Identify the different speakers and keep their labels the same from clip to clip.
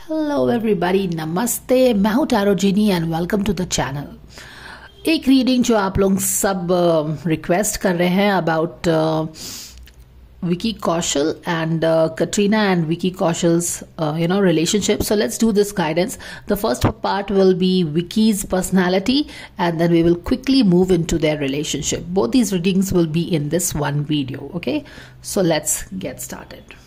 Speaker 1: Hello everybody, नमस्ते। मैं हूँ tarot genie and welcome to the channel. एक रीडिंग जो आप लोग सब रिक्वेस्ट कर रहे हैं about Vicky Kaushal and Katrina and Vicky Kaushal's relationship. So let's do this guidance. The first part will be Vicky's personality and then we will quickly move into their relationship. Both these readings will be in this one video. Okay, so let's get started.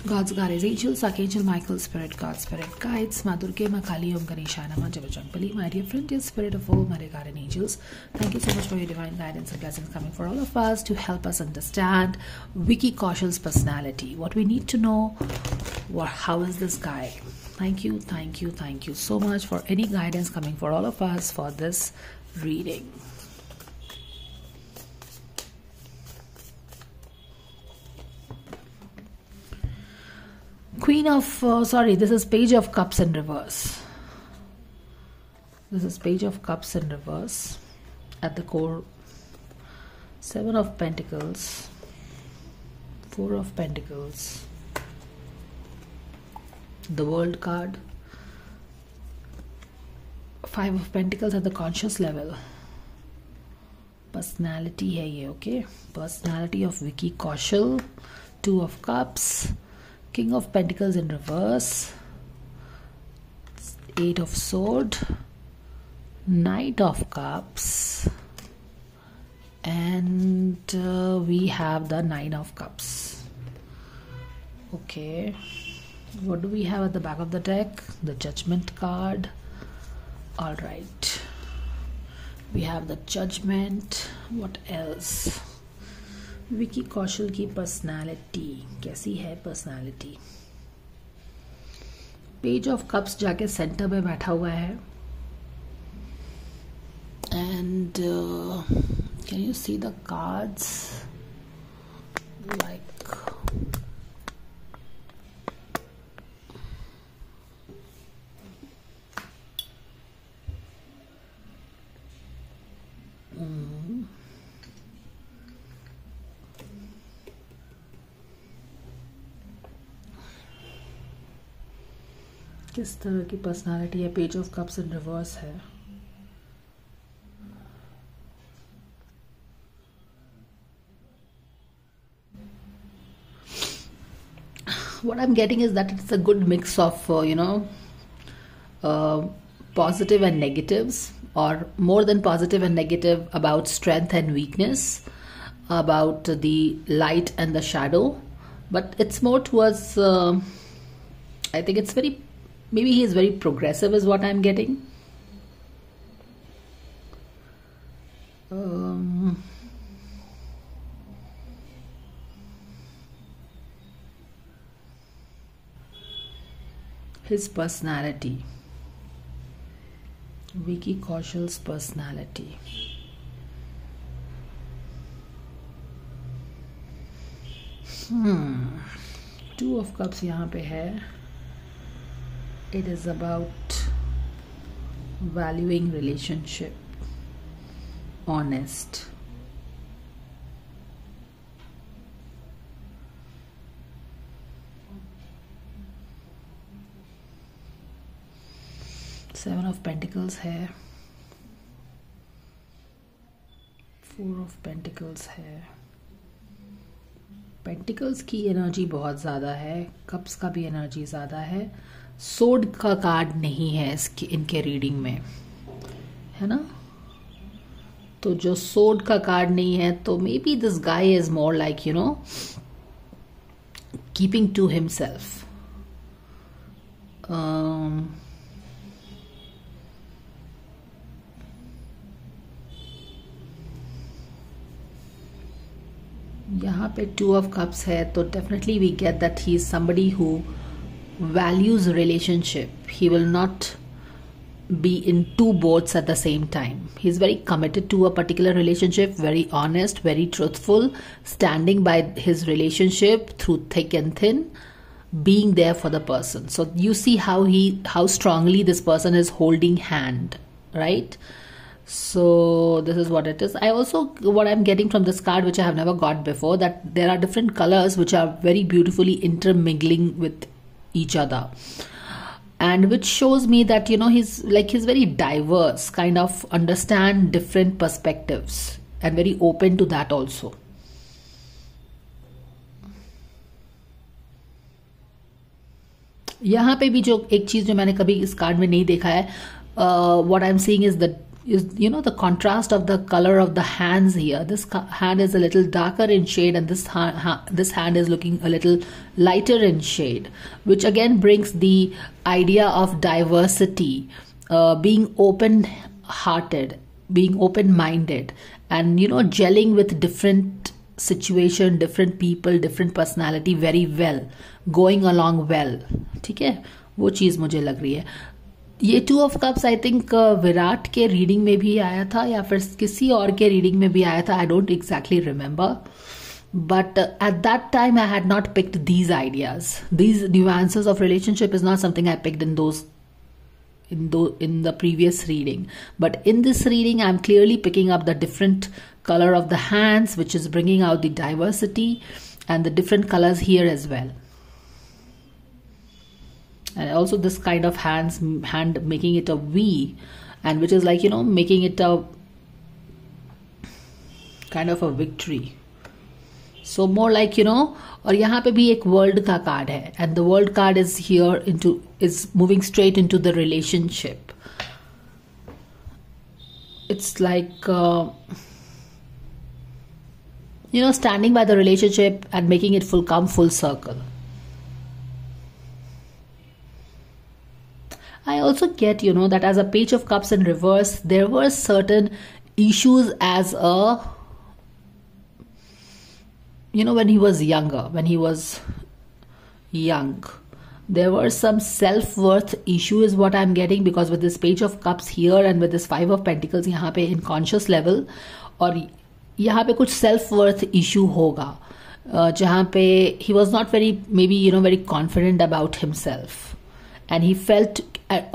Speaker 1: God's guardians, angels, Archangel Michael, Spirit God, Spirit Guides, Ma Durga, Ma Kali, Om Ganesha, Nama Javajangpali, my dear friend, dear Spirit of all my guardian angels, thank you so much for your divine guidance and blessings coming for all of us to help us understand Vicky Kaushal's personality. What we need to know, how is this guy? Thank you, thank you, thank you so much for any guidance coming for all of us for this reading. Queen of, this is Page of Cups in reverse. This is Page of Cups in reverse. At the core, 7 of Pentacles, 4 of Pentacles, the World card, 5 of Pentacles at the conscious level. Personality hai ye, okay? Personality of Vicky Kaushal, 2 of Cups, King of Pentacles in reverse, 8 of Swords, Knight of Cups, and we have the 9 of Cups. Okay, what do we have at the back of the deck? The Judgment card. All right, we have the Judgment. What else? Vicky Kaushal की personality कैसी है? Personality, page of cups जाके centre में बैठा हुआ है and can you see the cards like किस तरह की पर्सनालिटी है? Page of cups in reverse है। What I'm getting is that it's a good mix of positive and negatives, or more than positive and negative, about strength and weakness, about the light and the shadow, but it's more towards I think it's maybe he is very progressive is what I'm getting. His personality, Vicky Kaushal's personality. Two of Cups यहाँ पे है. It is about valuing relationship, honest. Seven of Pentacles है, 4 of Pentacles है. Pentacles की energy बहुत ज़्यादा है, cups का भी एनर्जी ज़्यादा है. सोड का कार्ड नहीं है इनके रीडिंग में, है ना? तो जो सोड का कार्ड नहीं है तो maybe this guy is more like keeping to himself. यहाँ पे 2 ऑफ कप्स है तो definitely we get that he is somebody who values relationship. He will not be in 2 boats at the same time. He's very committed to a particular relationship, very honest, very truthful, standing by his relationship through thick and thin, being there for the person. So you see how strongly this person is holding hand, right? So this is what it is. I also, what I'm getting from this card, which I have never got before, that there are different colors which are very beautifully intermingling with each other, and which shows me that, you know, he's very diverse, kind of understand different perspectives and very open to that also. यहाँ पे भी जो एक चीज जो मैंने कभी इस कार्ड में नहीं देखा है, what I'm seeing is you know, the contrast of the color of the hands here. This hand is a little darker in shade, and this hand is looking a little lighter in shade, which again brings the idea of diversity, being open-hearted, being open-minded, and, you know, gelling with different situation, different people, different personality very well, going along well. ठीक है, वो चीज मुझे लग रही है. ये 2 of Cups I think Virat के रीडिंग में भी आया था या फिर किसी और के रीडिंग में भी आया था. I don't exactly remember, but at that time I had not picked these ideas. These nuances of relationship is not something I picked in the previous reading, but in this reading I'm clearly picking up the different color of the hands, which is bringing out the diversity, and the different colors here as well. And also this kind of hand making it a V, and which is like, you know, making it a kind of a victory. So more like, you know, और यहाँ पे भी एक world का card है, and the world card is here is moving straight into the relationship. It's like you know, standing by the relationship and making it come full circle. I also get, you know, that as a Page of Cups in reverse, there were certain issues as a, you know, when he was young, there were some self-worth issue is what I'm getting, because with this Page of Cups here and with this 5 of Pentacles यहाँ पे in conscious level, और यहाँ पे कुछ self-worth issue होगा, जहाँ पे he was not very, maybe, you know, very confident about himself, and he felt,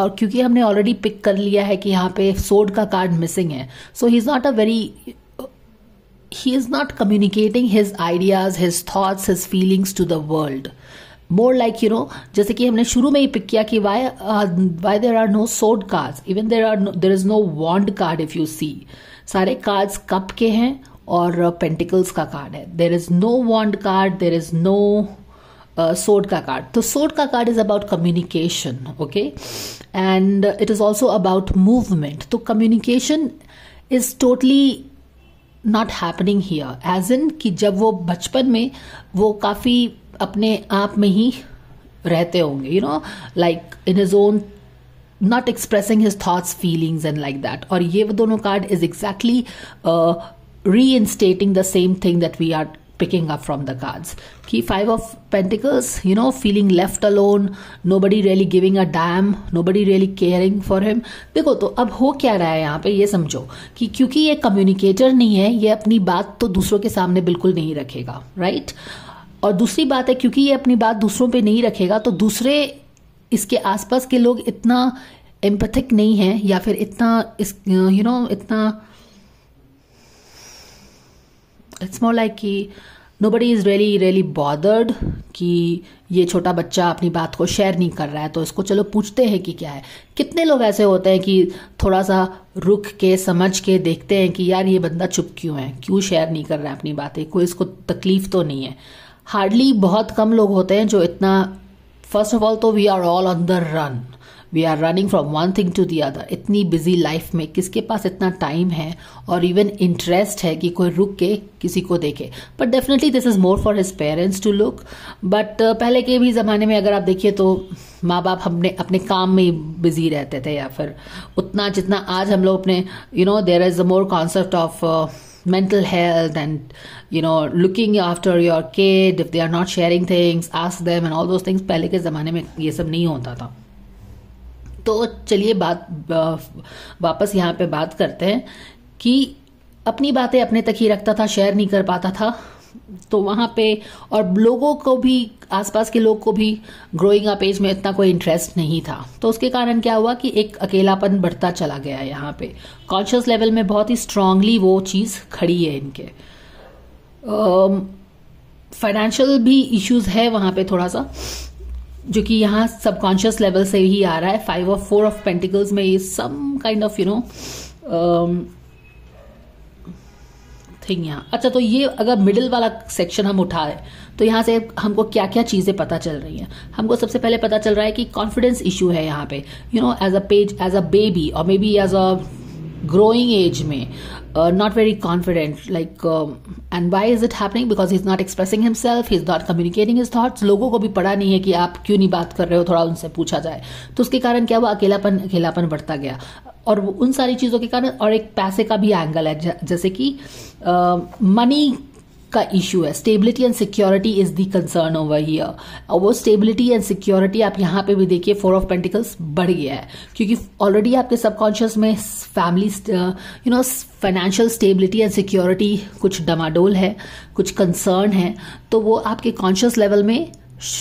Speaker 1: और क्योंकि हमने ऑलरेडी पिक कर लिया है कि यहाँ पे सोर्ड का कार्ड मिसिंग है, so he is not communicating his ideas, his thoughts, his feelings to the world. More like, you know, जैसे कि हमने शुरू में ही पिक किया कि why there are no sword cards, even there is no wand card. If you see, सारे cards cup के हैं और पेंटिकल्स का कार्ड है. There is no wand card, there is no sword का कार्ड. तो sword का card is about communication, okay, and it is also about movement. तो communication is totally not happening here, as in कि जब वो बचपन में वो काफी अपने आप में ही रहते होंगे, you know, like in his own, not expressing his thoughts, feelings and like that. और ये वो दोनों card is exactly reinstating the same thing that we are picking up from the cards. कि 5 of Pentacles, you know, feeling left alone, nobody really giving a damn, nobody really caring for him. देखो, तो अब हो क्या रहा है यहाँ पे, ये समझो कि क्योंकि ये कम्युनिकेटर नहीं है, ये अपनी बात तो दूसरों के सामने बिल्कुल नहीं रखेगा, राइट? और दूसरी बात है, क्योंकि ये अपनी बात दूसरों पे नहीं रखेगा, तो दूसरे इसके आसपास के लोग इतना एम्पैथिक नहीं है, या फिर इतना यू नो, इतना, इट्स मोर लाइक कि नोबडी इज रियली बॉदर्ड कि ये छोटा बच्चा अपनी बात को शेयर नहीं कर रहा है, तो इसको चलो पूछते हैं कि क्या है. कितने लोग ऐसे होते हैं कि थोड़ा सा रुक के समझ के देखते हैं कि यार ये बंदा चुप क्यों है, क्यों शेयर नहीं कर रहा है अपनी बातें, कोई इसको तकलीफ तो नहीं है. हार्डली, बहुत कम लोग होते हैं जो इतना, फर्स्ट ऑफ ऑल तो we are all on the run, we are running from one thing to the other. इतनी बिजी लाइफ में किसके पास इतना टाइम है और इवन इंटरेस्ट है कि कोई रुक के किसी को देखे. But definitely this is more for his parents to look. But पहले के भी ज़माने में अगर आप देखिए तो माँ बाप हमने अपने काम में ही बिजी रहते थे, या फिर उतना जितना आज हम लोग अपने, you know, there is a more concept of mental health and, you know, looking after your kid. If they are not sharing things, ask them and all those things. पहले के ज़माने में ये सब नहीं होता था. तो चलिए वापस यहाँ पे बात करते हैं कि अपनी बातें अपने तक ही रखता था, शेयर नहीं कर पाता था, तो वहां पे और लोगों को भी, आसपास के लोग को भी ग्रोइंग अप एज में इतना कोई इंटरेस्ट नहीं था। तो उसके कारण क्या हुआ कि एक अकेलापन बढ़ता चला गया। यहाँ पे कॉन्शियस लेवल में बहुत ही स्ट्रांगली वो चीज खड़ी है इनके। फाइनेंशियल भी इश्यूज है वहां पे थोड़ा सा, जो कि यहाँ सबकॉन्शियस लेवल से ही आ रहा है। 5 और 4 ऑफ पेंटिकल्स में ये सम काइंड ऑफ थिंग यहाँ। अच्छा, तो ये अगर मिडिल वाला सेक्शन हम उठाए तो यहाँ से हमको क्या क्या चीजें पता चल रही हैं। हमको सबसे पहले पता चल रहा है कि कॉन्फिडेंस इशू है यहाँ पे, एज अ बेबी और maybe as a growing age में not very confident, like and why is it happening? Because he's not expressing himself, he's not communicating his thoughts. लोगों को भी पड़ा नहीं है कि आप क्यों नहीं बात कर रहे हो, थोड़ा उनसे पूछा जाए। तो उसके कारण क्या हुआ, अकेलापन बढ़ता गया। और उन सारी चीजों के कारण, और एक पैसे का भी एंगल है, जैसे कि मनी का इशू है। Stability and security is the concern over here. और वो स्टेबिलिटी एंड सिक्योरिटी आप यहाँ पे भी देखिए 4 ऑफ पेंटिकल्स बढ़ गया है, क्योंकि ऑलरेडी आपके सबकॉन्शियस में family financial stability and security कुछ डमाडोल है, कुछ कंसर्न है, तो वो आपके कॉन्शियस लेवल में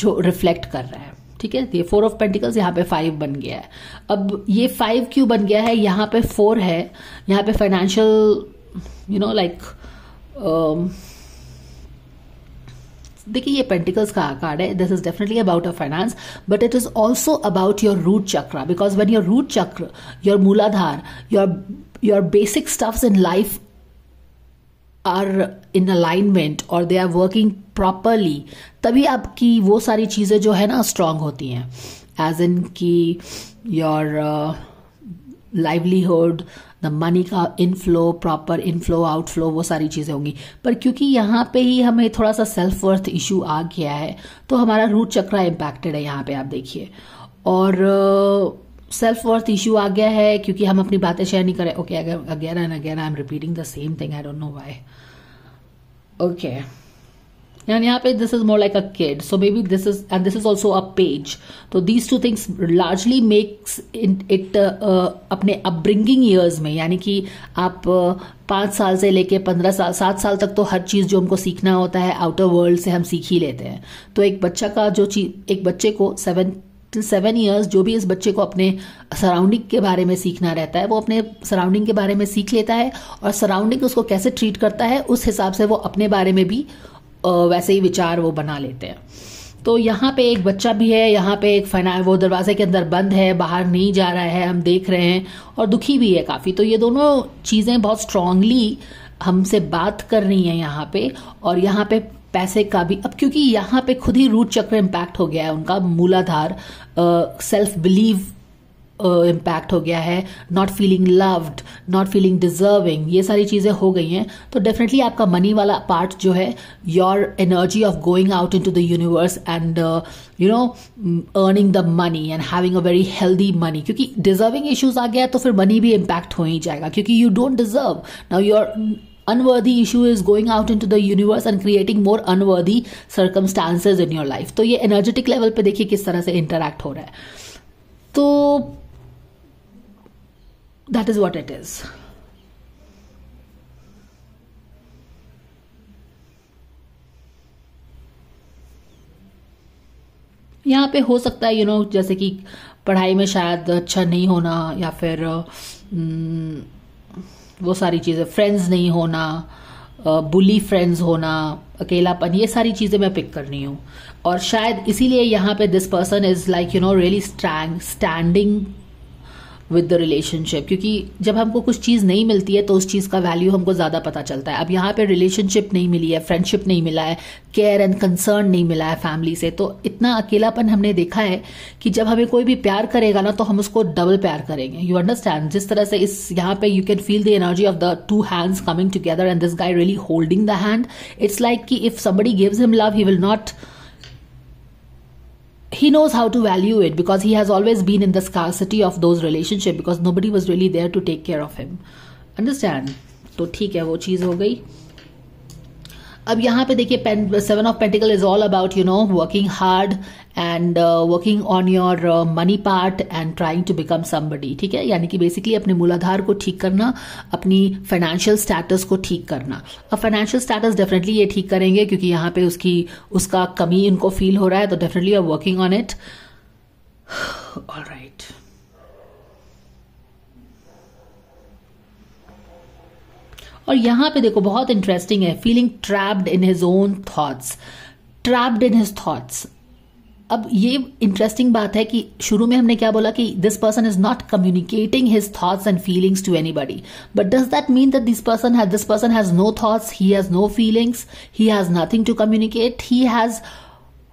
Speaker 1: रिफ्लेक्ट कर रहा है। ठीक है, ये 4 ऑफ पेंटिकल्स यहाँ पे 5 बन गया है। अब ये 5 क्यों बन गया है, यहाँ पे 4 है, यहाँ पे फाइनेंशियल देखिए ये पेंटिकल्स का कार्ड है। This is definitely about a finance, but it is also about your root chakra, because when your root chakra, your muladhara, your basic stuffs in life are in alignment और दे आर वर्किंग प्रॉपरली, तभी आपकी वो सारी चीजें जो है ना स्ट्रांग होती हैं। एज इन की योर लाइवलीहुड, द मनी का इनफ्लो, प्रॉपर इनफ्लो आउटफ्लो, वो सारी चीजें होंगी। पर क्योंकि यहाँ पे ही हमें थोड़ा सा सेल्फ वर्थ इशू आ गया है, तो हमारा रूट चक्र इम्पैक्टेड है यहाँ पे, आप देखिए। और सेल्फ वर्थ इशू आ गया है क्योंकि हम अपनी बातें शेयर नहीं करें। Okay, again and again I am repeating the same thing, I don't know why. Okay, and यहाँ पे this is more like a kid, so maybe this is also a page. तो these two things largely makes it अपने upbringing years में, यानी कि आप 5 साल से लेके 15 साल 7 साल तक तो हर चीज जो हमको सीखना होता है आउटर वर्ल्ड से हम सीख ही लेते हैं। तो एक बच्चा का एक बच्चे को 7 ईयर्स जो भी इस बच्चे को अपने सराउंडिंग के बारे में सीखना रहता है, वो अपने सराउंडिंग के बारे में सीख लेता है, और सराउंडिंग उसको कैसे ट्रीट करता है उस हिसाब से वो अपने बारे में भी वैसे ही विचार वो बना लेते हैं। तो यहाँ पे एक बच्चा भी है, यहाँ पे एक वो दरवाजे के अंदर बंद है, बाहर नहीं जा रहा है, हम देख रहे हैं, और दुखी भी है काफी। तो ये दोनों चीजें बहुत स्ट्रांगली हमसे बात कर रही हैं यहाँ पे। और यहाँ पे पैसे का भी, अब क्योंकि यहाँ पे खुद ही रूट चक्र इम्पैक्ट हो गया है, उनका मूलाधार सेल्फ बिलीव इम्पैक्ट हो गया है, not feeling loved, not feeling deserving, ये सारी चीजें हो गई हैं। तो डेफिनेटली आपका मनी वाला पार्ट जो है, your energy of going out into the universe and earning the money and having a very healthy money, क्योंकि डिजर्विंग इश्यूज आ गया तो फिर मनी भी इम्पैक्ट हो ही जाएगा, क्योंकि you don't deserve. Now your unworthy issue is going out into the universe and creating more unworthy circumstances in your life. तो ये energetic level पे देखिए किस तरह से interact हो रहा है। तो that is what it is. यहाँ पे हो सकता है जैसे कि पढ़ाई में शायद अच्छा नहीं होना, या फिर वो सारी चीजें, फ्रेंड्स नहीं होना, बुली फ्रेंड्स होना, अकेलापन, ये सारी चीजें मैं पिक कर रही हूँ। और शायद इसीलिए यहाँ पे this person is like really standing with the relationship, क्योंकि जब हमको कुछ चीज नहीं मिलती है तो उस चीज का वैल्यू हमको ज्यादा पता चलता है। अब यहाँ पे रिलेशनशिप नहीं मिली है, फ्रेंडशिप नहीं मिला है, केयर एंड कंसर्न नहीं मिला है फैमिली से, तो इतना अकेलापन हमने देखा है कि जब हमें कोई भी प्यार करेगा ना तो हम उसको डबल प्यार करेंगे। You understand? जिस तरह से इस यहाँ पे you can feel the energy of the 2 hands coming together and this guy really holding the hand. It's like कि if somebody gives him love, he knows how to value it, because he has always been in the scarcity of those relationships, because nobody was really there to take care of him. Understand? तो ठीक है, वो चीज हो गई। अब यहाँ पे देखिए 7 of pentacle is all about working hard and working on your money part and trying to become somebody, ठीक है, यानी कि बेसिकली अपने मूलाधार को ठीक करना, अपनी फाइनेंशियल स्टेटस को ठीक करना। अब फाइनेंशियल स्टेटस डेफिनेटली ये ठीक करेंगे क्योंकि यहाँ पे उसका कमी इनको फील हो रहा है, तो definitely are working on it. Alright, और यहां पे देखो बहुत इंटरेस्टिंग है, feeling trapped in his own thoughts, trapped in his thoughts. अब ये इंटरेस्टिंग बात है कि शुरू में हमने क्या बोला कि this person is not communicating his thoughts and feelings to anybody, but does that mean that this person has no thoughts, he has no feelings, he has nothing to communicate, he has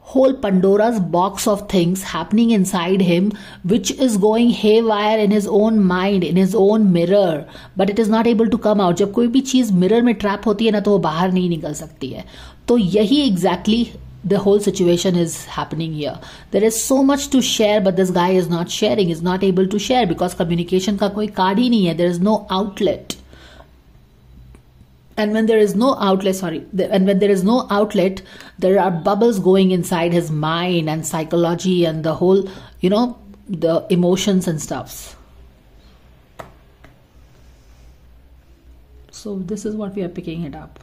Speaker 1: whole Pandora's box of things happening inside him which is going haywire in his own mind, in his own mirror, but it is not able to come out। जब कोई भी चीज mirror में trap होती है ना तो वो बाहर नहीं निकल सकती है। तो यही exactly the whole situation is happening here. There is so much to share but this guy is not sharing, is not able to share because communication का कोई कार्ड ही नहीं है, there is no outlet. And when there is no outlet, and when there is no outlet, there are bubbles going inside his mind and psychology and the whole, the emotions and stuffs. So this is what we are picking it up.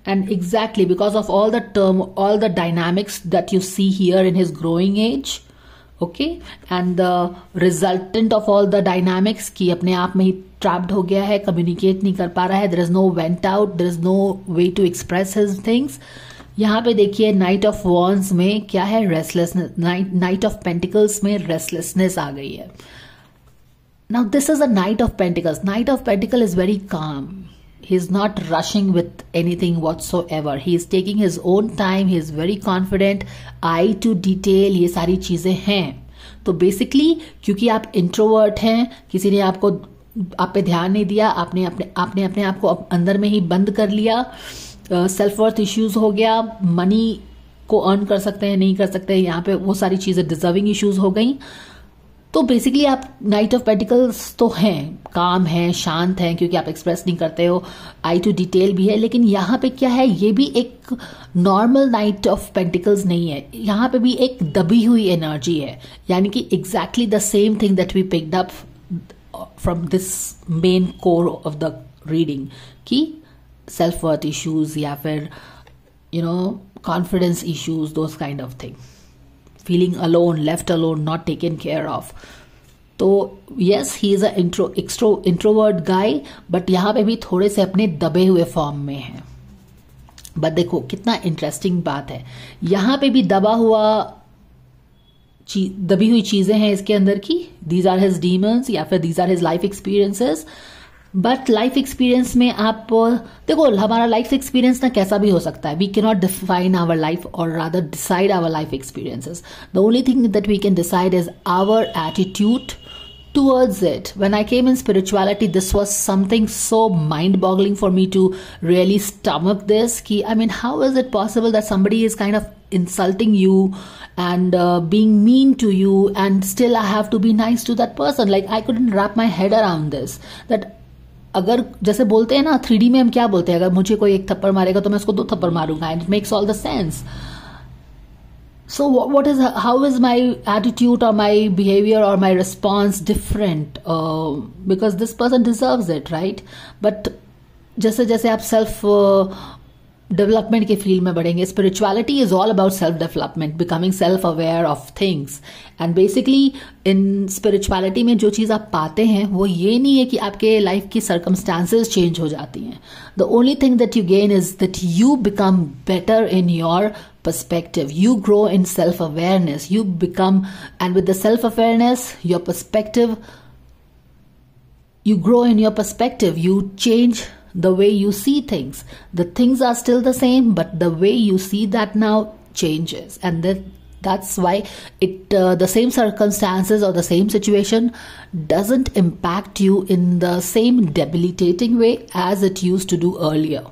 Speaker 1: And exactly because of all the dynamics that you see here in his growing age, okay, and the resultant of all the dynamics कि अपने आप में ही trapped हो गया है, communicate नहीं कर पा रहा है, there is no vent out, there is no way to express his things। यहाँ पे देखिए नाइट ऑफ वॉन्ड्स में क्या है, रेस्टलेसनेस, नाइट ऑफ पेंटिकल्स में रेस्टलेसनेस आ गई है। Now this is a night of pentacles, night of pentacle is very calm, he is not rushing with anything whatsoever, he is taking his own time, he is very confident, eye to detail, ये सारी चीजें हैं। तो basically क्योंकि आप introvert हैं, किसी ने आप पे ध्यान नहीं दिया, आपने अपने आप को अंदर में ही बंद कर लिया, सेल्फ वर्थ इश्यूज हो गया, मनी को अर्न कर सकते हैं नहीं कर सकते हैं, यहाँ पे वो सारी चीजें डिजर्विंग इश्यूज हो गई। तो बेसिकली आप नाइट ऑफ पेंटिकल्स तो हैं, काम है, शांत हैं क्योंकि आप एक्सप्रेस नहीं करते हो, आई टू डिटेल भी है, लेकिन यहाँ पे क्या है, ये भी एक नॉर्मल नाइट ऑफ पेंटिकल्स नहीं है, यहाँ पे भी एक दबी हुई एनर्जी है, यानी कि exactly the same thing that we picked up from this main core of the reading कि सेल्फ वर्थ इश्यूज या फिर confidence issues, those kind of thing, feeling alone, left alone, not taken care of। तो yes, he is a introvert guy, but यहाँ पे भी थोड़े से अपने दबे हुए फॉर्म में है। बट देखो कितना इंटरेस्टिंग बात है, यहाँ पे भी दबी हुई चीजें हैं इसके अंदर की, these are his demons या फिर these are his life experiences। But life experience में आप देखो, हमारा लाइफ एक्सपीरियंस ना कैसा भी हो सकता है, we can not define our life और rather decide our life experiences. The only thing that we can decide is our attitude towards it। When I came in spirituality, this was something so mind-boggling for me to really stomach this ki, I mean, how is it possible that somebody is kind of insulting you and being mean to you and still I have to be nice to that person? Like, I couldn't wrap my head around this, that अगर जैसे बोलते हैं ना 3D में हम क्या बोलते हैं, अगर मुझे कोई एक थप्पड़ मारेगा तो मैं उसको 2 थप्पड़ मारूंगा, and it makes all the sense. So how is my attitude or my behavior or my response different? Because this person deserves it, right? But जैसे जैसे आप सेल्फ डेवलपमेंट के फील्ड में बढ़ेंगे, spirituality is all about self development, becoming self aware of things. And basically in spirituality में जो चीज आप पाते हैं वो ये नहीं है कि आपके लाइफ की सर्कमस्टांसेस चेंज हो जाती हैं। The only thing that you gain is that you become better in your perspective, you grow in self-awareness, you become, and with the self-awareness, your perspective, you grow in your perspective, you change the way you see things. The things are still the same, but the way you see that now changes, and that's why the same circumstances or the same situation doesn't impact you in the same debilitating way as it used to do earlier,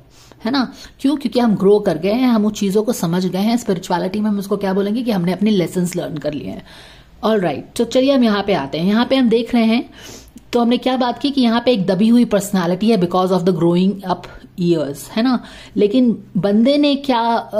Speaker 1: है ना? क्यों? क्योंकि हम grow कर गए हैं, हम उन चीजों को समझ गए हैं। स्पिरिचुअलिटी में हम उसको क्या बोलेंगे कि हमने अपने लेसन्स लर्न कर लिए हैं। ऑल राइट, तो चलिए हम यहाँ पे आते हैं। यहाँ पे हम देख रहे हैं तो हमने क्या बात की कि यहाँ पे एक दबी हुई पर्सनालिटी है because of the growing up years, है ना। लेकिन बंदे ने क्या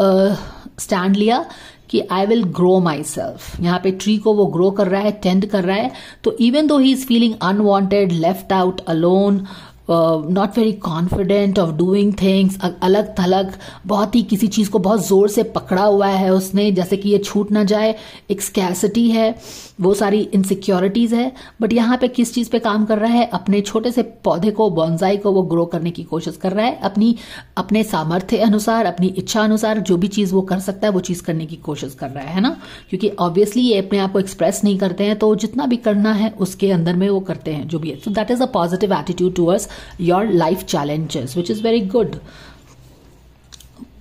Speaker 1: स्टैंड लिया कि I will grow my self. यहाँ पे ट्री को वो ग्रो कर रहा है, टेंड कर रहा है। तो even though he is feeling unwanted, left out, alone, not very confident of doing things, अलग थलग, बहुत ही किसी चीज को बहुत जोर से पकड़ा हुआ है उसने, जैसे कि ये छूट ना जाए, एक स्कैर्सिटी है, वो सारी इनसिक्योरिटीज है। बट यहाँ पे किस चीज पे काम कर रहा है? अपने छोटे से पौधे को, बॉन्साई को वो ग्रो करने की कोशिश कर रहा है, अपने सामर्थ्य अनुसार, अपनी इच्छा अनुसार जो भी चीज वो कर सकता है वो चीज करने की कोशिश कर रहा है ना। क्योंकि ऑब्वियसली ये अपने आप को एक्सप्रेस नहीं करते हैं, तो जितना भी करना है उसके अंदर में वो करते हैं जो भी है। सो that is a positive attitude towards your life challenges which is very good.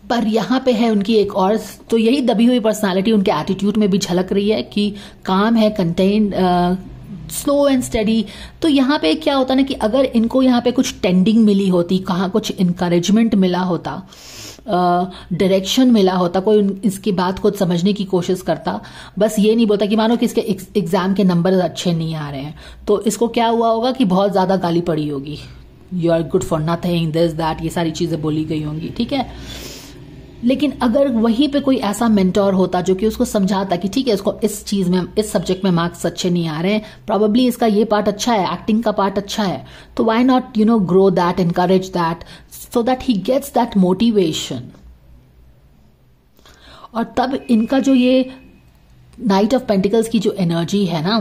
Speaker 1: पर यहाँ पे है उनकी एक और, तो यही दबी हुई पर्सनालिटी उनके एटीट्यूड में भी झलक रही है कि काम है, कंटेन, स्लो एंड स्टडी। तो यहाँ पे क्या होता ना कि अगर इनको यहाँ पे कुछ टेंडिंग मिली होती, कहाँ कुछ इनकरेजमेंट मिला होता, डायरेक्शन मिला होता, कोई इसकी बात को समझने की कोशिश करता, बस ये नहीं बोलता कि मानो कि इसके एग्जाम के नंबर अच्छे नहीं आ रहे हैं, तो इसको क्या हुआ होगा कि बहुत ज्यादा गाली पड़ी होगी, you are good for nothing, this that, ये सारी चीजें बोली गई होंगी, ठीक है। लेकिन अगर वहीं पे कोई ऐसा मेंटोर होता जो कि उसको समझाता कि ठीक है, इसको इस चीज में, इस सब्जेक्ट में मार्क्स अच्छे नहीं आ रहे हैं, प्रॉबेबली इसका ये पार्ट अच्छा है, एक्टिंग का पार्ट अच्छा है, तो why not grow that, encourage that, so that he gets that motivation. और तब इनका जो ये नाइट ऑफ पेंटिकल्स की जो एनर्जी है ना,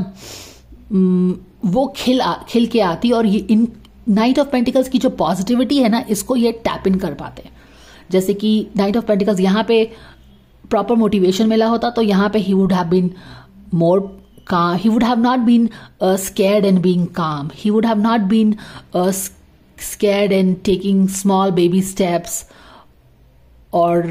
Speaker 1: वो खिल के आती, और ये इन नाइट ऑफ पेंटिकल्स की जो पॉजिटिविटी है ना, इसको ये टैप इन कर पाते हैं। जैसे कि नाइट ऑफ पेंटिकल्स यहाँ पे प्रॉपर मोटिवेशन मिला होता, तो यहाँ पे he would have been more calm, he would have not been scared and being calm, he would have not been scared and taking small baby steps, और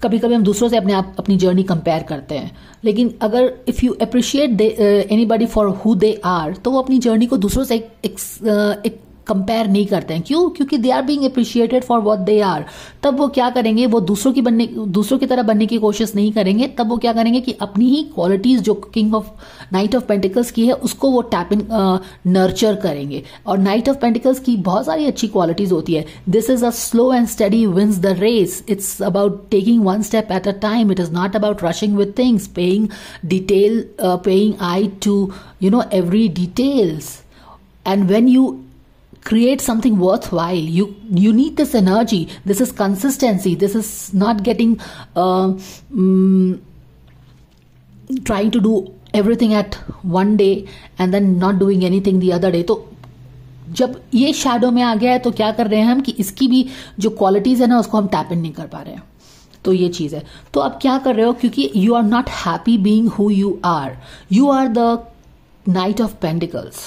Speaker 1: कभी कभी हम दूसरों से अपनी जर्नी कंपेयर करते हैं, लेकिन अगर if you appreciate anybody for who they are, तो वो अपनी जर्नी को दूसरों से एक कंपेयर नहीं करते हैं। क्यों? क्योंकि they are being appreciated for what they are. तब वो क्या करेंगे, वो दूसरों की तरह बनने की कोशिश नहीं करेंगे। तब वो क्या करेंगे कि अपनी ही क्वालिटीज जो king of night of pentacles की है उसको वो टैप इन, नर्चर करेंगे। और नाइट ऑफ पेंटिकल्स की बहुत सारी अच्छी क्वालिटीज होती है। This is a slow and steady wins the race, it's about taking one step at a time, it is not about rushing with things, paying eye to every details. And when you create something worthwhile, you need this energy, this is consistency, this is not getting trying to do everything at one day and then not doing anything the other day. तो जब ये shadow में आ गया है तो क्या कर रहे हैं हम कि इसकी भी जो क्वालिटीज है ना उसको हम टैप इन नहीं कर पा रहे हैं। तो ये चीज है। तो अब क्या कर रहे हो, क्योंकि you are not happy being who you are the knight of pentacles,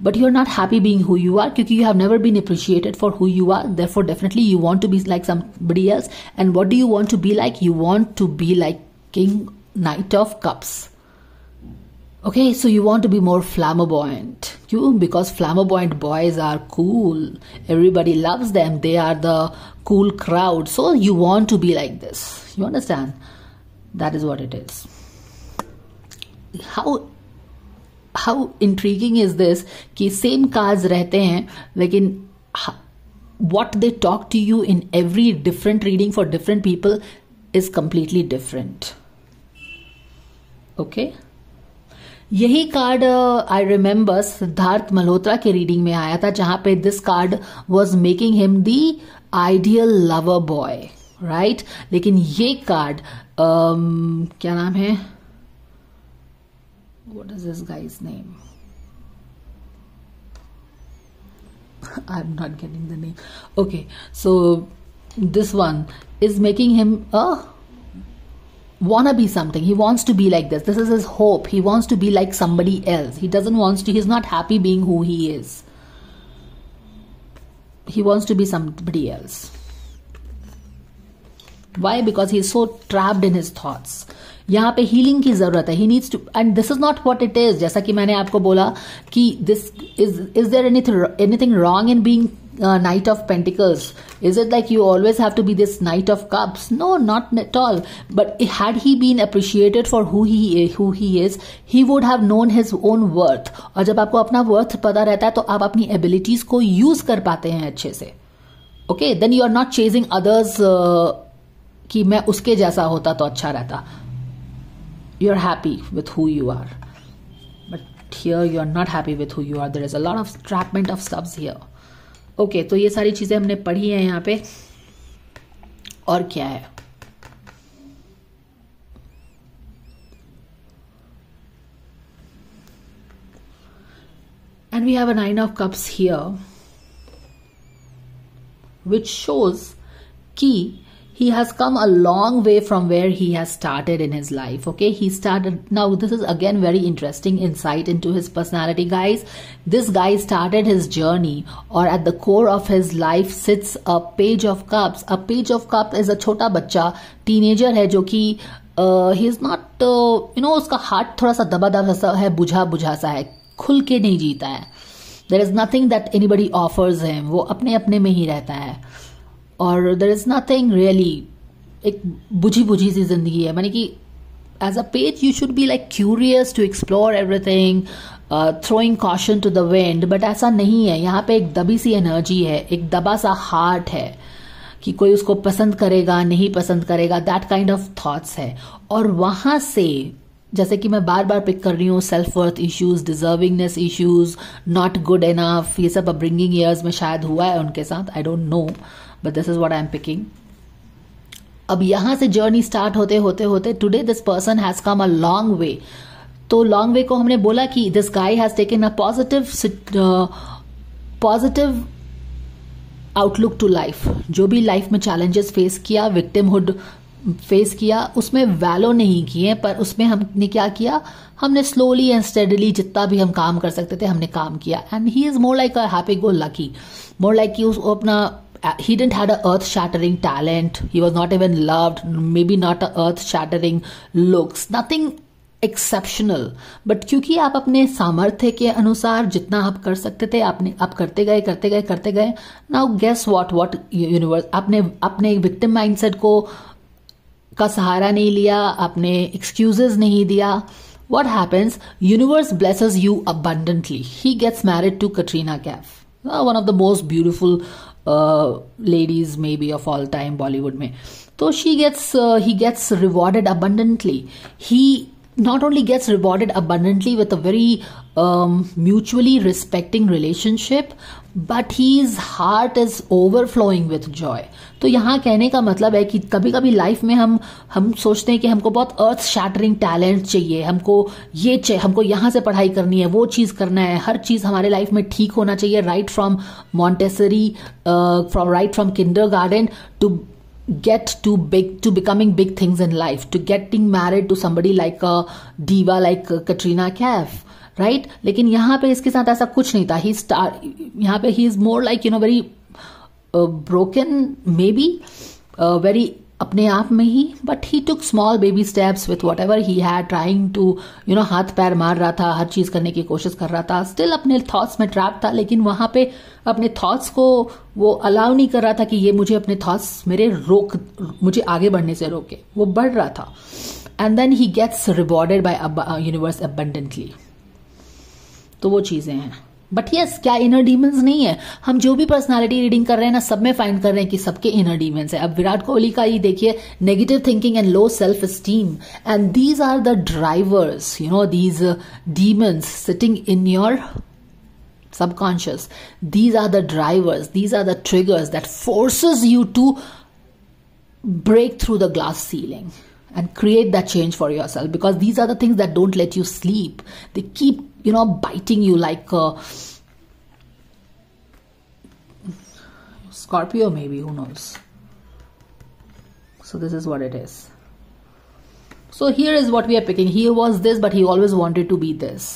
Speaker 1: but you're not happy being who you are because you have never been appreciated for who you are. Therefore definitely you want to be like somebody else. And what do you want to be like? You want to be like King Knight of Cups. Okay, so you want to be more flamboyant. Because flamboyant boys are cool, everybody loves them, they are the cool crowd, so you want to be like this. You understand? That is what it is. How intriguing is this कि same cards रहते हैं, लेकिन what they talk to you in every different reading for different people is completely different. Okay? यही card I remember Siddharth Malhotra के reading में आया था, जहां पे this card was making him the ideal lover boy, right. लेकिन ये कार्ड क्या नाम है, what is this guy's name? I'm not getting the name. Okay, so this one is making him wanna be something. He wants to be like this. This is his hope. He wants to be like somebody else. He's not happy being who he is. He wants to be somebody else. Why? Because he's so trapped in his thoughts. यहाँ पे healing की जरूरत है. He needs to, and this is not what it is. जैसा कि मैंने आपको बोला कि this is there anything wrong in being Knight of Pentacles? Is it like you always have to be this Knight of Cups? No, not at all. But had he been appreciated for who he is, he would have known his own worth. और जब आपको अपना worth पता रहता है तो आप अपनी abilities को use कर पाते हैं अच्छे से. Okay, then you are not chasing others कि मैं उसके जैसा होता तो अच्छा रहता. You are happy with who you are. But here you are not happy with who you are. There is a lot of entrapment of subs here. Okay, तो ये सारी चीजें हमने पढ़ी हैं यहाँ पे. और क्या है? And we have a 9 of cups here, which shows कि he has come a long way from where he has started in his life. Okay, he started, now this is again very interesting insight into his personality, guys. This guy started his journey, or at the core of his life sits a page of cups. A page of cups is a छोटा बच्चा, teenager है, जो कि he is not उसका heart थोड़ा सा दबा दबा सा है, बुझा सा है, खुल के नहीं जीता है. There is nothing that anybody offers him. वो अपने अपने में ही रहता है. और देर इज नथिंग रियली, एक बुझी बुझी सी जिंदगी है. माने कि as a page you should be like curious to explore everything, throwing caution to the wind, but ऐसा नहीं है. यहाँ पे एक दबी सी एनर्जी है, एक दबा सा हार्ट है कि कोई उसको पसंद करेगा नहीं पसंद करेगा, दैट काइंड ऑफ थॉट्स है. और वहां से, जैसे कि मैं बार बार पिक कर रही हूँ, self worth issues, deservingness issues, not good enough, ये सब अपब्रिंगिंग ईयर्स में शायद हुआ है उनके साथ, I don't know, but this is what I am picking. अब यहां से जर्नी स्टार्ट होते होते होते today this person has come a long way. तो लॉन्ग वे को हमने बोला कि this guy has taken a positive outlook to life. जो भी लाइफ में चैलेंजेस फेस किया, विक्टिमहुड फेस किया, उसमें वैलो नहीं किए, पर उसमें हमने क्या किया, हमने स्लोली एंड स्टेडली जितना भी हम काम कर सकते थे हमने काम किया. And he is more like a happy go lucky, more like कि उसको अपना, he didn't had a earth shattering talent, he was not even loved, maybe not a earth shattering looks, nothing exceptional, but क्योंकि आप अपने सामर्थ्य के अनुसार जितना आप कर सकते थे आप करते गए. Now guess what यूनिवर्स, आपने अपने विक्टिम माइंडसेट को का सहारा नहीं लिया, आपने एक्सक्यूजेस नहीं दिया. What happens? Universe blesses you abundantly. He gets married to Katrina Kaif, one of the most beautiful ladies maybe of all time Bollywood में. तो he gets rewarded abundantly. He not only gets rewarded abundantly with a very mutually respecting relationship, but his heart is overflowing with joy. तो यहाँ कहने का मतलब है कि कभी कभी लाइफ में हम सोचते हैं कि हमको बहुत अर्थ शैटरिंग टैलेंट चाहिए, हमको यहाँ से पढ़ाई करनी है, वो चीज करना है, हर चीज हमारे लाइफ में ठीक होना चाहिए, right from Montessori, right from kindergarten to becoming big things in life, to getting married to somebody like a diva like Katrina Kaif, right? लेकिन यहाँ पे इसके साथ ऐसा कुछ नहीं था. यहाँ पे he is more like very broken, maybe very अपने आप में ही, but he took small baby steps with whatever he had, trying to हाथ पैर मार रहा था, हर चीज करने की कोशिश कर रहा था, still अपने थॉट्स में ट्रैप था, लेकिन वहां पे अपने थॉट्स को वो अलाउ नहीं कर रहा था कि ये मुझे अपने थॉट्स मुझे आगे बढ़ने से रोके. वो बढ़ रहा था. And then he gets rewarded by universe abundantly. तो वो चीजें हैं. बट यस, क्या इनर डीमंस नहीं है? हम जो भी पर्सनालिटी रीडिंग कर रहे हैं ना, सब में फाइंड कर रहे हैं कि सबके इनर डीमंस है. अब विराट कोहली का ही देखिए, negative thinking and low self esteem, and these are the drivers, these demons sitting in your subconscious. These are the drivers, these are the triggers that forces you to break through the glass ceiling and create that change for yourself, because these are the things that don't let you sleep. They keep biting you like Scorpio maybe, who knows. So this is what it is. So here is what we are picking. He was this, but he always wanted to be this.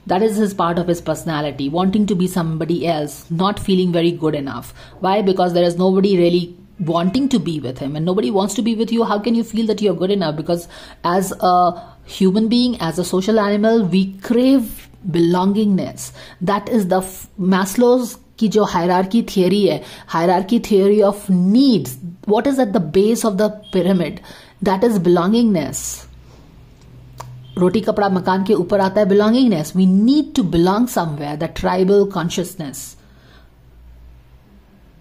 Speaker 1: That is his part of his personality, wanting to be somebody else, not feeling very good enough. Why? Because there is nobody really wanting to be with him. When nobody wants to be with you, how can you feel that you're good enough? Because as a human being, as a social animal, we crave belongingness. That is the Maslow's की जो hierarchy theory है, hierarchy theory of needs, what is at the base of the pyramid? That is belongingness. रोटी कपड़ा मकान के ऊपर आता है belongingness. We need to belong somewhere, the tribal consciousness.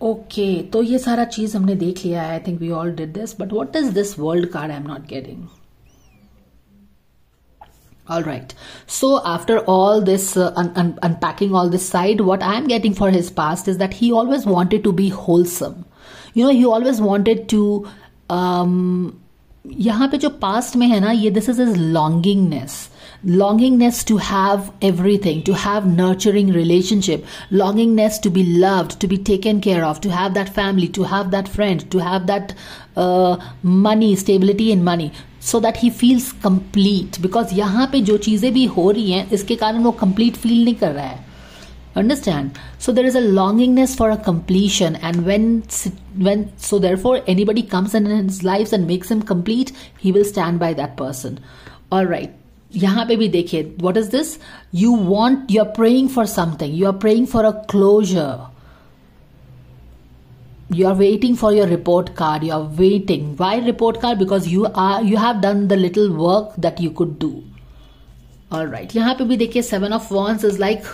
Speaker 1: Okay, तो ये सारा चीज हमने देख लिया है. I think we all did this, but what is this world card? I am not getting. All right. So after all this unpacking all this side, what I'm getting for his past is that he always wanted to be wholesome. You know, he always wanted to यहाँ पे जो past में है ना, ये this is his longingness to have everything, to have nurturing relationship, longingness to be loved, to be taken care of, to have that family, to have that friend, to have that money, stability in money, so that he feels complete. Because यहाँ पे जो चीजें भी हो रही हैं, इसके कारण वो complete feel नहीं कर रहा है. Understand? So there is a longingness for a completion, and so therefore anybody comes in his lives and makes him complete, he will stand by that person. All right. यहाँ पे भी देखिए, what is this? You are praying for something. You are praying for a closure. You are waiting for your report card. You are waiting. Why report card? Because you have done the little work that you could do. All right. यहाँ पे भी देखिए, 7 of Wands is like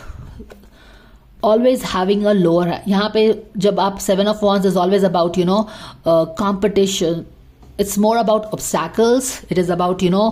Speaker 1: always having a lower. यहाँ पे जब आप 7 of Wands is always about, you know, competition. It's more about obstacles. It is about, you know,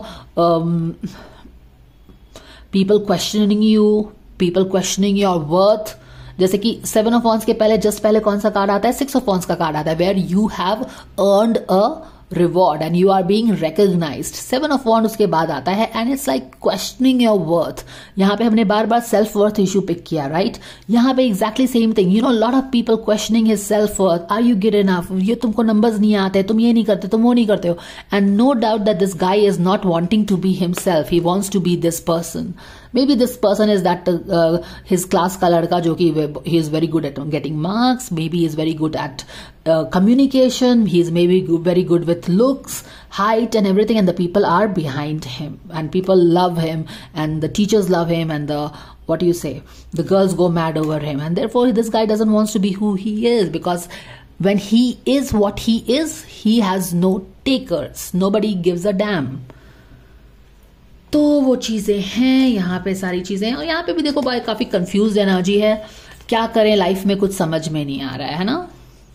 Speaker 1: people questioning you, people questioning your worth. जैसे कि 7 of Wands के पहले just पहले कौन सा कार्ड आता है? 6 of Wands का कार्ड आता है, where you have earned a reward and you are being recognised. 7 of Wands उसके बाद आता है एंड it's like questioning your worth. यहाँ पे हमने बार बार सेल्फ वर्थ इशू पिक किया, राइट? यहाँ पे exactly same thing. You know, lot of people questioning his self worth. Are you good enough? ये तुमको नंबर्स नहीं आते, तुम ये नहीं करते, तुम वो नहीं करते हो. And no doubt that this guy is not wanting to be himself. He wants to be this person. Maybe this person is that his class का लड़का जो कि he is very good at getting marks. Maybe he is very good at communication. He is maybe very good with looks, height and everything, and the people are behind him and people love him and the teachers love him and the girls go mad over him, and therefore this guy doesn't want to be who he is, because when he is what he is, he has no takers. Nobody gives a damn. तो वो चीज़ें हैं, यहाँ पे सारी चीज़ें. और यहाँ पे भी देखो भाई, काफ़ी कंफ्यूज एनर्जी है. क्या करें लाइफ में, कुछ समझ में नहीं आ रहा है ना,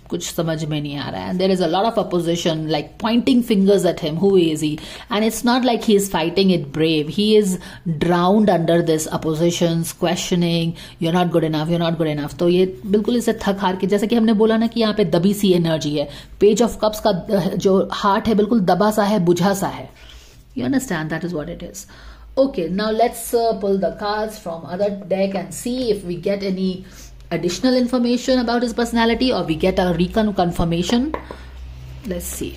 Speaker 1: कुछ समझ में नहीं आ रहा है. There is a lot of opposition, like pointing fingers at him. Who is he? And it's not like he is fighting it brave. He is drowned under this oppositions, questioning, you are not good enough, you are not good enough. तो ये बिल्कुल इसे थक हार के, जैसे कि हमने बोला ना कि यहाँ पे दबी सी एनर्जी है. पेज ऑफ कप्स का जो हार्ट है बिल्कुल दबा सा है, बुझा सा है. You understand? That is what it is. Okay, now let's pull the cards from other deck and see if we get any additional information about his personality, or we get a reconfirmation. Let's see.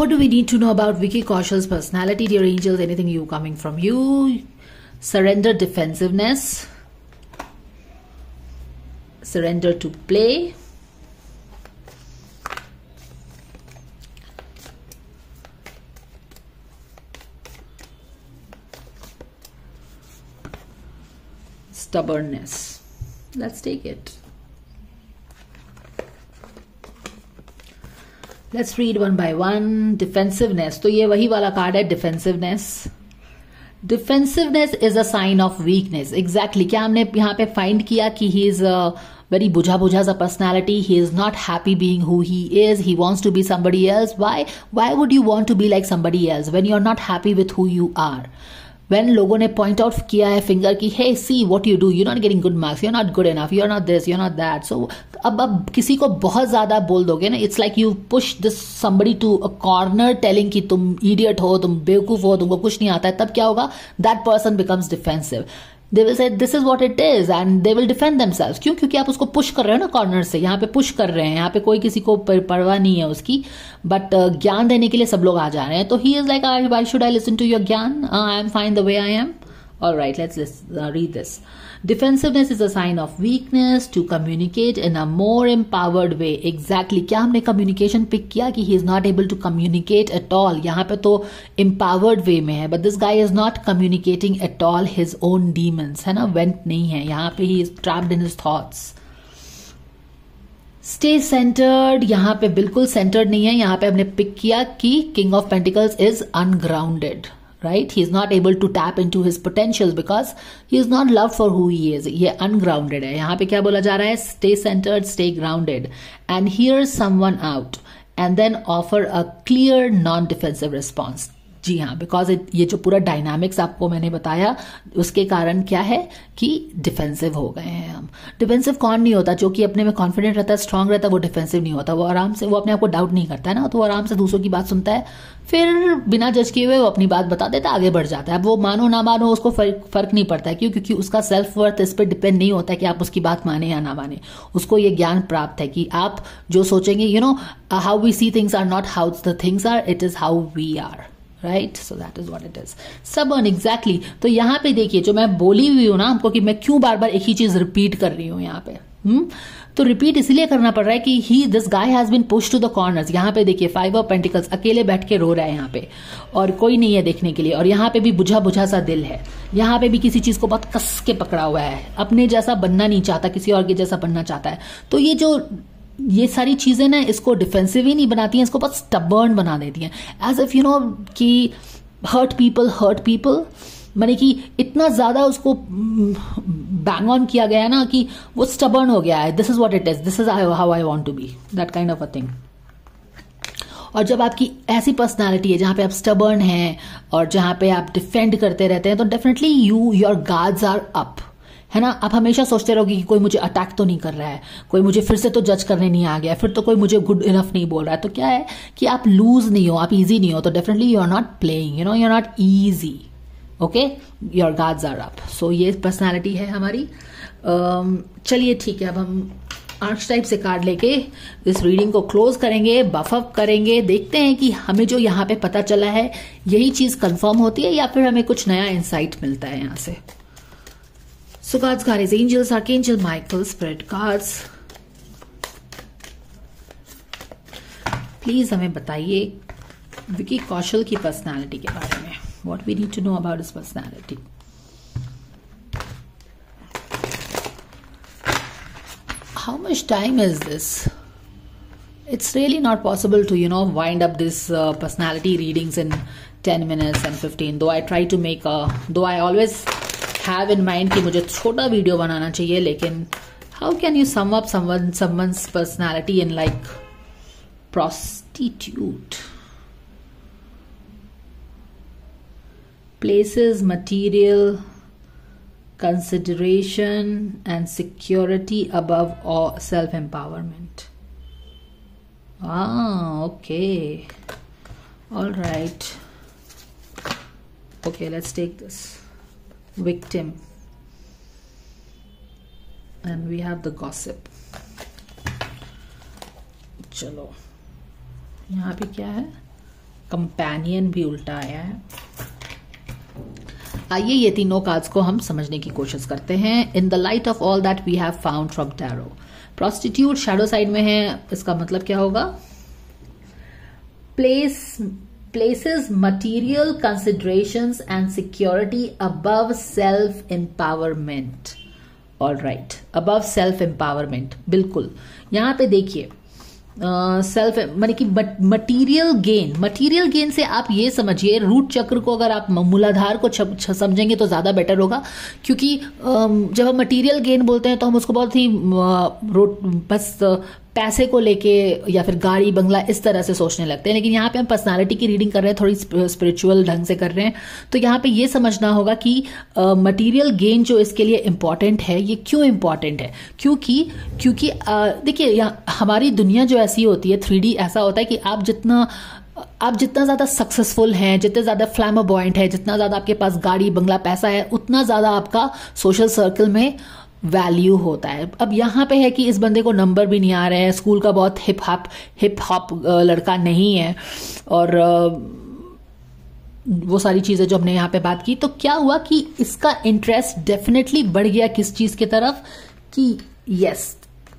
Speaker 1: What do we need to know about Vicky Kaushal's personality, dear angels? Anything you coming from you? Surrender, defensiveness. Surrender to play. Stubbornness. Let's take it. Let's read one by one. Defensiveness. तो ये वही वाला card है, defensiveness. Defensiveness is a sign of weakness. Exactly. क्या हमने यहाँ पे find किया कि he is very buja as a personality. He is not happy being who he is. He wants to be somebody else. Why would you want to be like somebody else when you're not happy with who you are? When लोगों ने point out किया है finger की, hey, see what you do, you're not getting good marks, you're not good enough, you're not this, you're not that. So अब किसी को बहुत ज्यादा बोल दोगे ना, it's like you push this somebody to a corner telling कि तुम idiot हो, तुम बेवकूफ हो, तुमको कुछ नहीं आता है. तब क्या होगा? That person becomes defensive. They will say this is what it is and they will defend themselves. क्यों? क्योंकि आप उसको पुश कर रहे हो ना कॉर्नर से. यहाँ पे पुश कर रहे हैं, यहाँ पे कोई किसी को परवाह नहीं है उसकी, बट ज्ञान देने के लिए सब लोग आ जा रहे हैं. तो he is like, why should I listen to your ज्ञान? I am fine the way I am. All right, let's read this. Defensiveness is a sign of weakness. To communicate in a more empowered way. Exactly. क्या हमने communication pick किया कि he is not able to communicate at all. यहाँ पे तो empowered way में है. But this guy is not communicating at all his own demons. है ना? Vent नहीं है. यहाँ पे he is trapped in his thoughts. Stay centered. यहाँ पे बिल्कुल centered नहीं है. यहाँ पे हमने pick किया कि King of Pentacles is ungrounded. Right? He is not able to tap into his potentials because he is not loved for who he is. ये ungrounded है. यहाँ पे क्या बोला जा रहा है? Stay centered, stay grounded, and hear someone out, and then offer a clear non-defensive response. जी हाँ, बिकॉज ये जो पूरा डायनामिक्स आपको मैंने बताया उसके कारण क्या है कि डिफेंसिव हो गए हैं हम. डिफेंसिव कौन नहीं होता? जो कि अपने में कॉन्फिडेंट रहता है, स्ट्रांग रहता है, वो डिफेंसिव नहीं होता. वो आराम से, वो अपने आप को डाउट नहीं करता है ना, तो वो आराम से दूसरों की बात सुनता है, फिर बिना जज किए हुए वो अपनी बात बता देता है, आगे बढ़ जाता है. अब वो मानो ना मानो उसको फर्क नहीं पड़ता है. क्यों? क्योंकि उसका सेल्फ वर्थ इस पर डिपेंड नहीं होता है कि आप उसकी बात माने या ना माने. उसको ये ज्ञान प्राप्त है कि आप जो सोचेंगे, you know, how we see things are not how the things are, it is how we are. Right, so that is what it is. सबर्न, एग्जैक्टली. तो यहाँ पे देखिए, जो मैं बोली हुई हूं ना हमको कि मैं क्यों बार बार एक ही चीज रिपीट कर रही हूँ यहाँ पे. तो रिपीट इसलिए करना पड़ रहा है कि this guy has been push to the corners. यहाँ पे देखिए 5 ऑफ पेंटिकल्स, अकेले बैठ के रो रहा है यहाँ पे, और कोई नहीं है देखने के लिए. और यहाँ पे भी बुझा बुझा सा दिल है. यहाँ पे भी किसी चीज को बहुत कस के पकड़ा हुआ है, अपने जैसा बनना नहीं चाहता, किसी और के जैसा बनना चाहता है. तो ये सारी चीजें ना इसको डिफेंसिव ही नहीं बनाती हैं, इसको बहुत स्टबर्न बना देती हैं. एज इफ यू नो कि हर्ट पीपल माने कि इतना ज्यादा उसको बैंग ऑन किया गया है ना कि वो स्टबर्न हो गया है. This is what it is, this is how I want to be, that kind of a thing. और जब आपकी ऐसी पर्सनालिटी है जहां पे आप स्टबर्न हैं और जहां पे आप डिफेंड करते रहते हैं, तो definitely your guards are up, है ना. आप हमेशा सोचते रहोगे कि कोई मुझे अटैक तो नहीं कर रहा है, कोई मुझे फिर से तो जज करने नहीं आ गया, फिर तो कोई मुझे गुड इनफ नहीं बोल रहा है. तो क्या है कि आप लूज नहीं हो, आप इजी नहीं हो, तो definitely you are not playing, you know, you are not easy. Okay, your guards are up. So ये पर्सनैलिटी है हमारी. चलिए ठीक है, अब हम आर्चटाइप से कार्ड लेके इस रीडिंग को क्लोज करेंगे, बफ अप करेंगे. देखते हैं कि हमें जो यहाँ पे पता चला है यही चीज कंफर्म होती है या फिर हमें कुछ नया इंसाइट मिलता है यहाँ से. So God's guardians, angels, Archangel Michael, spirit cards. Please हमें बताइए विकी कौशल की पर्सनालिटी के बारे में. What we need to know about his personality. How much time is this? It's really not possible to, you know, wind up this personality readings in 10 minutes and 15. Though I try to make though I always have in mind कि मुझे छोटा video बनाना चाहिए, लेकिन how can you sum up someone's personality in like prostitute? Places, material, consideration and security above all, self-empowerment. Okay. All right. Okay, let's take this. Victim. And we have the gossip. चलो, यहाँ पे क्या है? Companion भी उल्टा आया है. आइए ये तीनों कार्ड्स को हम समझने की कोशिश करते हैं. In the light of all that we have found from tarot. Prostitute shadow side में है, इसका मतलब क्या होगा? Places material considerations and security above self-empowerment. All right, above self-empowerment. बिल्कुल. यहाँ पे देखिए सेल्फ माने कि मटीरियल गेन से आप ये समझिए, रूट चक्र को अगर आप मूलाधार को समझेंगे तो ज्यादा बेटर होगा. क्योंकि जब हम मटीरियल गेन बोलते हैं तो हम उसको बहुत ही बस पैसे को लेके या फिर गाड़ी बंगला इस तरह से सोचने लगते हैं. लेकिन यहाँ पे हम पर्सनालिटी की रीडिंग कर रहे हैं, थोड़ी स्पिरिचुअल ढंग से कर रहे हैं. तो यहाँ पे ये समझना होगा कि मटेरियल गेन जो इसके लिए इम्पॉर्टेंट है, ये क्यों इम्पॉर्टेंट है? क्योंकि देखिए हमारी दुनिया जो ऐसी होती है, 3D ऐसा होता है कि आप जितना ज्यादा सक्सेसफुल हैं, जितने ज्यादा फ्लैमोबॉयंट है, जितना ज्यादा आपके पास गाड़ी बंगला पैसा है, उतना ज्यादा आपका सोशल सर्कल में वैल्यू होता है. अब यहाँ पे है कि इस बंदे को नंबर भी नहीं आ रहे हैं, स्कूल का बहुत हिप हॉप लड़का नहीं है, और वो सारी चीजें जो हमने यहाँ पे बात की, तो क्या हुआ कि इसका इंटरेस्ट डेफिनेटली बढ़ गया किस चीज की तरफ, कि यस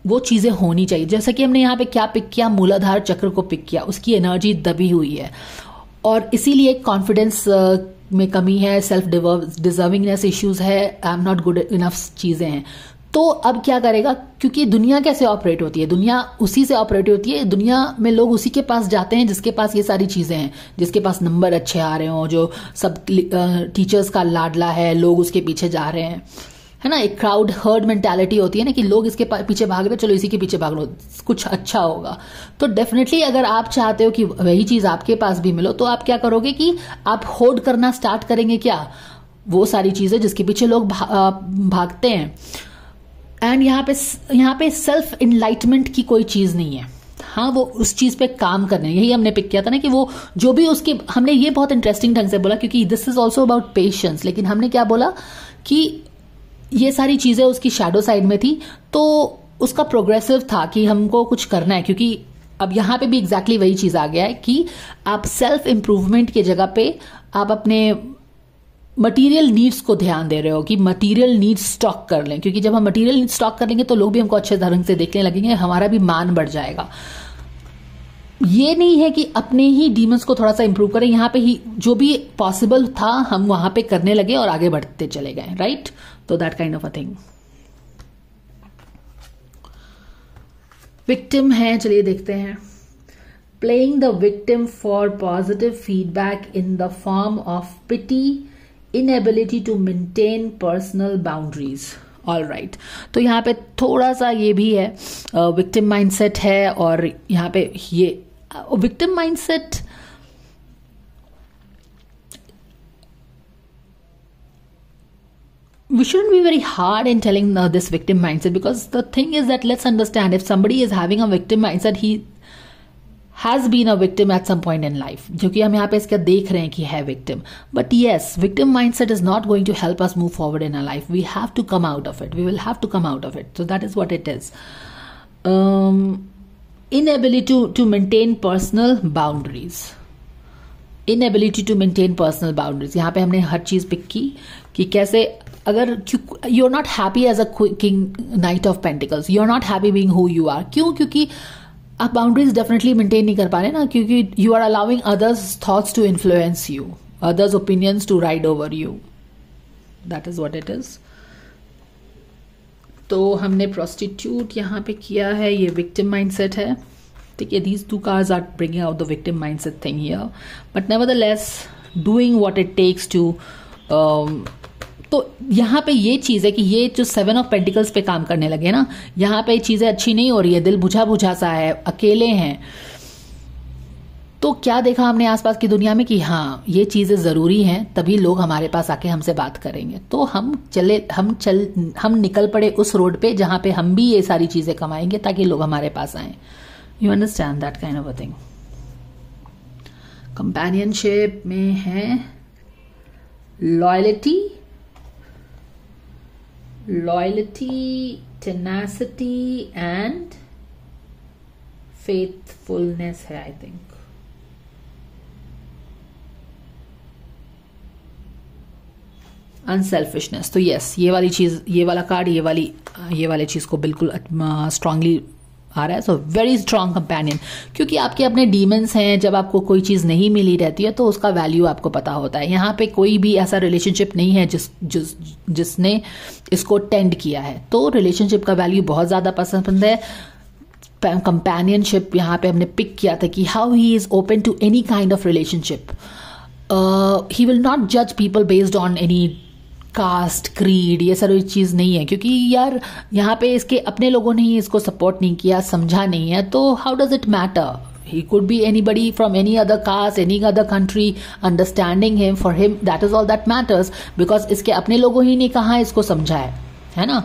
Speaker 1: वो चीजें होनी चाहिए। जैसा कि हमने यहाँ पे क्या पिक किया, मूलाधार चक्र को पिक किया, उसकी एनर्जी दबी हुई है और इसीलिए कॉन्फिडेंस में कमी है, सेल्फ डिजर्विंगनेस इश्यूज है, आई एम नॉट गुड इनफ चीजें हैं। तो अब क्या करेगा, क्योंकि दुनिया कैसे ऑपरेट होती है, दुनिया उसी से ऑपरेट होती है, दुनिया में लोग उसी के पास जाते हैं जिसके पास ये सारी चीजें हैं, जिसके पास नंबर अच्छे आ रहे हो, जो सब टीचर्स का लाडला है, लोग उसके पीछे जा रहे हैं, है ना। एक क्राउड हर्ड मेंटालिटी होती है ना, कि लोग इसके पीछे भाग रहे, चलो इसी के पीछे भाग लो, कुछ अच्छा होगा। तो डेफिनेटली अगर आप चाहते हो कि वही चीज आपके पास भी मिलो, तो आप क्या करोगे कि आप होर्ड करना स्टार्ट करेंगे, क्या वो सारी चीजें जिसके पीछे लोग भागते हैं। एंड यहाँ पे सेल्फ इनलाइटमेंट की कोई चीज नहीं है। हाँ, वो उस चीज पे काम करने, यही हमने पिक किया था ना, कि वो जो भी उसके, हमने ये बहुत इंटरेस्टिंग ढंग से बोला, क्योंकि this is also about patience, लेकिन हमने क्या बोला कि ये सारी चीजें उसकी शैडो साइड में थी, तो उसका प्रोग्रेसिव था कि हमको कुछ करना है। क्योंकि अब यहां पे भी एग्जैक्टली वही चीज आ गया है कि आप सेल्फ इंप्रूवमेंट की जगह पे आप अपने मटेरियल नीड्स को ध्यान दे रहे हो, कि मटेरियल नीड्स स्टॉक कर लें, क्योंकि जब हम मटेरियल नीड्स स्टॉक कर लेंगे तो लोग भी हमको अच्छे ढंग से देखने लगेंगे, हमारा भी मान बढ़ जाएगा। ये नहीं है कि अपने ही डीमंस को थोड़ा सा इंप्रूव करें, यहां पे ही जो भी पॉसिबल था हम वहां पे करने लगे और आगे बढ़ते चले गए, राइट। तो that kind of a thing. Victim है, चलिए देखते हैं। Playing the victim for positive feedback in the form of pity, inability to maintain personal boundaries. All right, तो यहाँ पे थोड़ा सा ये भी है, विक्टिम माइंडसेट है, और यहाँ पे ये victim mindset we shouldn't be very hard in telling this victim mindset, because the thing is that let's understand, if somebody is having a victim mindset, he has been a victim at some point in life, क्योंकि हम यहाँ पे इसका देख रहे हैं कि है victim, but yes, victim mindset is not going to help us move forward in our life. We have to come out of it, we will have to come out of it. So that is what it is. Inability to maintain personal boundaries, inability to maintain personal boundaries. यहाँ पे हमने हर चीज pick की कि कैसे, अगर you are not happy as a king knight of pentacles, you are not happy being who you are. क्यों? क्योंकि आप बाउंड्रीज डेफिनेटली मेंटेन नहीं कर पा रहे ना, क्योंकि you are allowing others thoughts to influence you, others opinions to ride over you. That is what it is. तो हमने प्रोस्टिट्यूट यहाँ पे किया है, ये विक्टिम माइंडसेट है, ठीक है। These two cards are bringing out the victim mindset thing here, but nevertheless doing what it takes to. तो यहाँ पे ये चीज है कि ये जो 7 ऑफ पेंटिकल्स पे काम करने लगे ना, यहाँ पे चीजें अच्छी नहीं हो रही है, दिल बुझा बुझा सा है, अकेले हैं। तो क्या देखा हमने आसपास की दुनिया में कि हाँ ये चीजें जरूरी हैं, तभी लोग हमारे पास आके हमसे बात करेंगे। तो हम निकल पड़े उस रोड पे जहां पे हम भी ये सारी चीजें कमाएंगे, ताकि लोग हमारे पास आए। You understand that kind of a thing. Companionship में है loyalty, tenacity and faithfulness है, I think. अनसेल्फिशनेस, तो यस ये वाली चीज, ये वाला कार्ड ये वाली चीज को बिल्कुल स्ट्रांगली आ रहा है। सो वेरी स्ट्रांग कंपेनियन, क्योंकि आपके अपने डीमंस हैं। जब आपको कोई चीज नहीं मिली रहती है तो उसका वैल्यू आपको पता होता है। यहाँ पे कोई भी ऐसा रिलेशनशिप नहीं है जिसने इसको टेंड किया है, तो रिलेशनशिप का वैल्यू बहुत ज्यादा पसंद है। कंपेनियनशिप यहाँ पे हमने पिक किया था कि how he is open to any kind of relationship. He will not जज people based on any caste, creed, ये सारी चीज नहीं है, क्योंकि यार यहाँ पे इसके अपने लोगों ने ही इसको सपोर्ट नहीं किया, समझा नहीं है, तो how does it matter? He could be anybody from any other caste, any other country, understanding him, for him that is all that matters, because इसके अपने लोगों ही ने कहा इसको समझा है ना।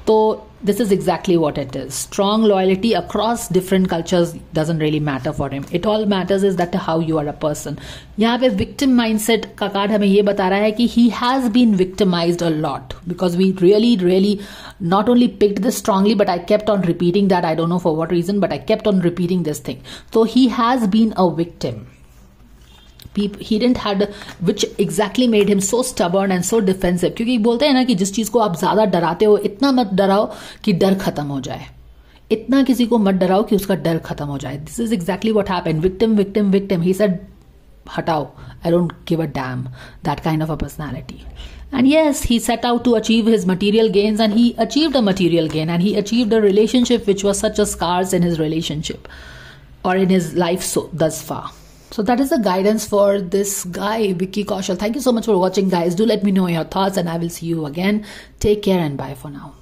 Speaker 1: तो this is exactly what it is. Strong loyalty across different cultures doesn't really matter for him. It all matters is that how you are a person. यहाँ पे victim mindset का कार्ड हमें ये बता रहा है कि he has been victimized a lot, because we really not only picked this strongly, but I kept on repeating that. I don't know for what reason, but I kept on repeating this thing. So he has been a victim. he didn't had, which exactly made him so stubborn and so defensive. क्योंकि बोलते हैं ना कि जिस चीज को आप ज्यादा डराते हो, इतना मत डराओ कि डर खत्म हो जाए, इतना किसी को मत डराओ कि उसका डर खत्म हो जाए. This is exactly what happened. Victim. He said, हटाओ, I don't give a damn. That kind of a personality. And yes, he set out to achieve his material gains, and he achieved a material gain, and he achieved a relationship which was such a scars in his relationship or in his life thus far. So that is the guidance for this guy, Vicky Kaushal. Thank you so much for watching, guys. Do let me know your thoughts, and I will see you again. Take care and bye for now.